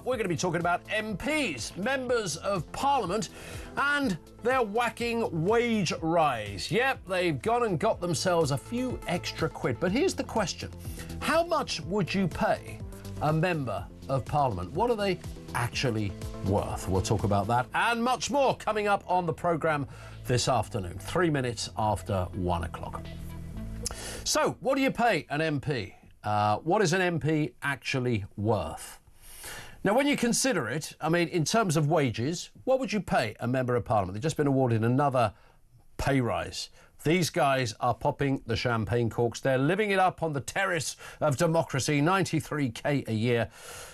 we're going to be talking about MPs, members of Parliament, and their whacking wage rise. Yep, they've gone and got themselves a few extra quid. But here's the question. How much would you pay a member of Parliament? What are they actually worth? We'll talk about that and much more coming up on the programme this afternoon, 3 minutes after 1 o'clock. So, what do you pay an MP? What is an MP actually worth? Now, when you consider it, I mean, in terms of wages, what would you pay a member of Parliament? They've just been awarded another pay rise. These guys are popping the champagne corks. They're living it up on the terrace of democracy, 93k a year.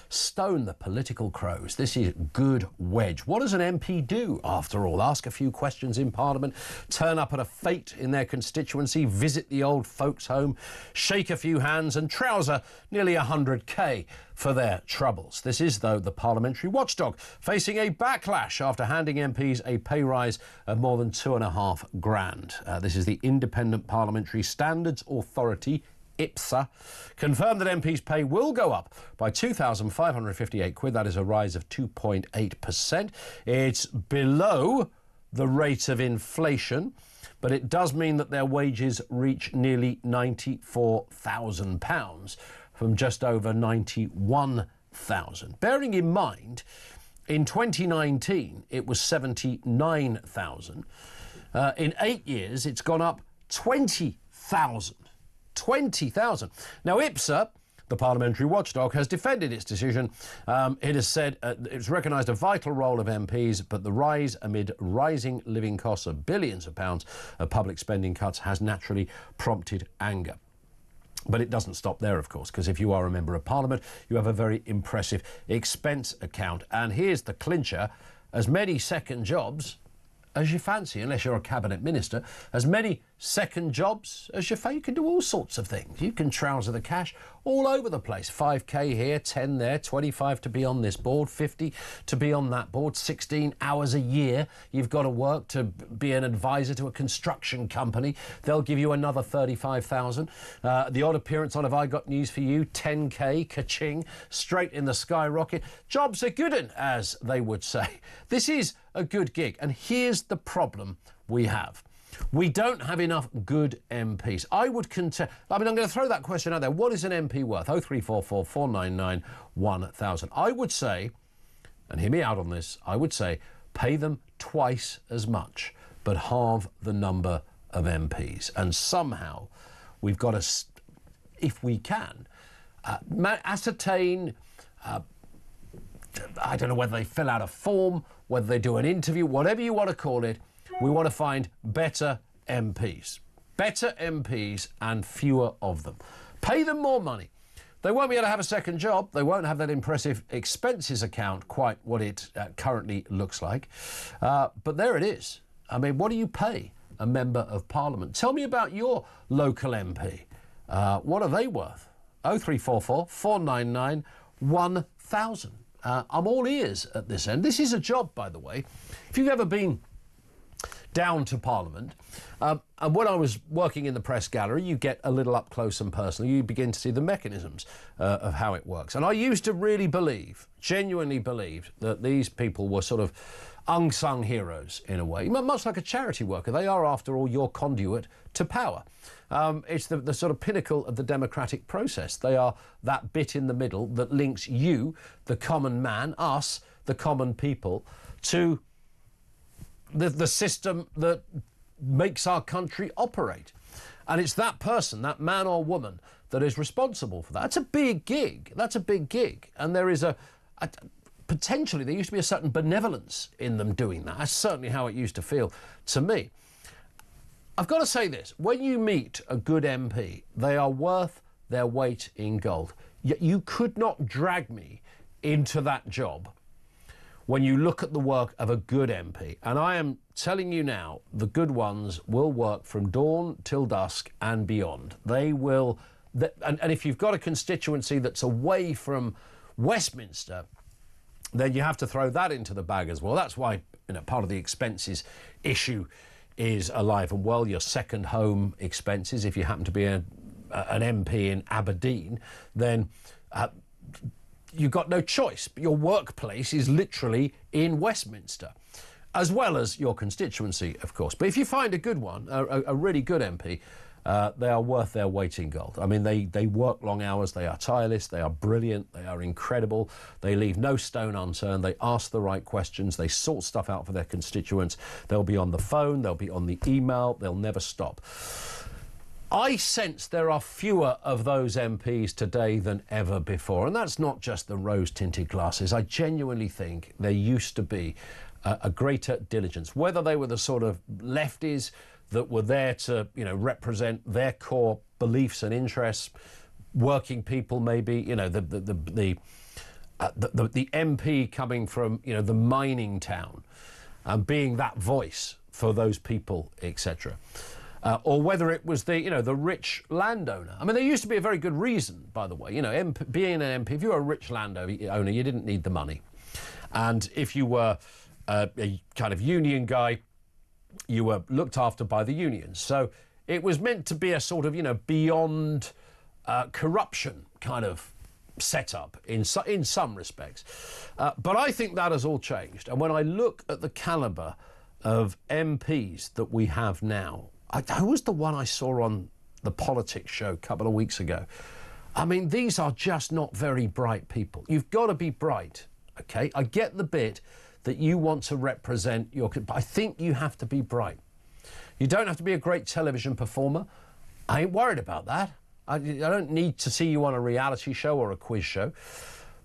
Stone the political crows. This is good wedge. What does an MP do, after all? Ask a few questions in Parliament, turn up at a fete in their constituency, visit the old folks' home, shake a few hands and trouser nearly 100k for their troubles. This is, though, the parliamentary watchdog, facing a backlash after handing MPs a pay rise of more than £2.5 grand. This is the Independent Parliamentary Standards Authority, IPSA, confirmed that MPs' pay will go up by £2,558. That is a rise of 2.8%. It's below the rate of inflation, but it does mean that their wages reach nearly £94,000 from just over £91,000. Bearing in mind, in 2019, it was £79,000. In 8 years, it's gone up £20,000. 20,000. Now, IPSA, the parliamentary watchdog, has defended its decision. It has said it's recognised a vital role of MPs, but the rise amid rising living costs of billions of pounds of public spending cuts has naturally prompted anger. But it doesn't stop there, of course, because if you are a member of Parliament, you have a very impressive expense account. And here's the clincher: as many second jobs as you fancy, unless you're a cabinet minister, as many second jobs as you fancy. You can do all sorts of things. You can trouser the cash all over the place. 5k here, 10 there, 25 to be on this board, 50 to be on that board, 16 hours a year you've got to work to be an advisor to a construction company. They'll give you another 35,000. The odd appearance on Have I Got News For You, 10k, ka-ching, straight in the skyrocket. Jobs are good, as they would say. This is a good gig, and here's the problem we have. We don't have enough good MPs. I'm going to throw that question out there. What is an MP worth? 0344 499 1000. I would say, and hear me out on this, I would say pay them twice as much, but halve the number of MPs. And somehow we've got to, if we can, ascertain, I don't know whether they fill out a form, whether they do an interview, whatever you want to call it. We want to find better MPs. Better MPs and fewer of them. Pay them more money. They won't be able to have a second job. They won't have that impressive expenses account, quite what it currently looks like. But there it is. I mean, what do you pay a member of Parliament? Tell me about your local MP. What are they worth? 0344 499 1000. I'm all ears at this end. This is a job, by the way. If you've ever been down to Parliament, and when I was working in the press gallery, you get a little up close and personal. You begin to see the mechanisms of how it works. And I used to really believe, genuinely believe, that these people were sort of unsung heroes in a way. Much like a charity worker, they are, after all, your conduit to power. It's the sort of pinnacle of the democratic process. They are that bit in the middle that links you, the common man, us, the common people, to the system that makes our country operate. And it's that person, that man or woman, that is responsible for that. That's a big gig. That's a big gig. And there is potentially, there used to be a certain benevolence in them doing that. That's certainly how it used to feel to me. I've got to say this. When you meet a good MP, they are worth their weight in gold. You could not drag me into that job when you look at the work of a good MP. And I am telling you now, the good ones will work from dawn till dusk and beyond. They will, and if you've got a constituency that's away from Westminster, then you have to throw that into the bag as well. That's why, part of the expenses issue is alive and well. Your second home expenses, if you happen to be an MP in Aberdeen, then you've got no choice. Your workplace is literally in Westminster, as well as your constituency, of course. But if you find a good one, a really good MP, they are worth their weight in gold. I mean, they work long hours, they are tireless, they are brilliant, they are incredible, they leave no stone unturned, they ask the right questions, they sort stuff out for their constituents, they'll be on the phone, they'll be on the email, they'll never stop. I sense there are fewer of those MPs today than ever before, and that's not just the rose-tinted glasses. I genuinely think there used to be a greater diligence, whether they were the sort of lefties that were there to, represent their core beliefs and interests, working people maybe, the MP coming from, the mining town and being that voice for those people, etc. Or whether it was the rich landowner. I mean, there used to be a very good reason, by the way. Being an MP, if you were a rich landowner, you didn't need the money. And if you were a kind of union guy, you were looked after by the unions. So it was meant to be a sort of, beyond corruption kind of setup in some respects. But I think that has all changed. And when I look at the calibre of MPs that we have now, who was the one I saw on the politics show a couple of weeks ago? I mean, these are just not very bright people. You've got to be bright, OK? I get the bit that you want to represent but I think you have to be bright. You don't have to be a great television performer. I ain't worried about that. I don't need to see you on a reality show or a quiz show.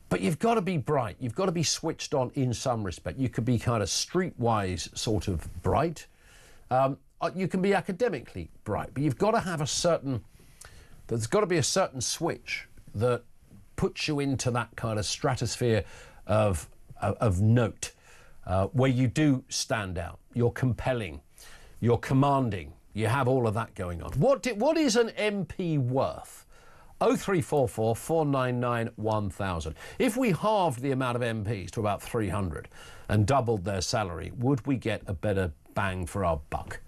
But you've got to be bright. You've got to be switched on in some respect. You could be kind of streetwise sort of bright. You can be academically bright, but you've got to have there's got to be a certain switch that puts you into that kind of stratosphere of note, where you do stand out. You're compelling, you're commanding, you have all of that going on. What is an MP worth? 0344 499 1000. If we halved the amount of MPs to about 300 and doubled their salary, would we get a better bang for our buck?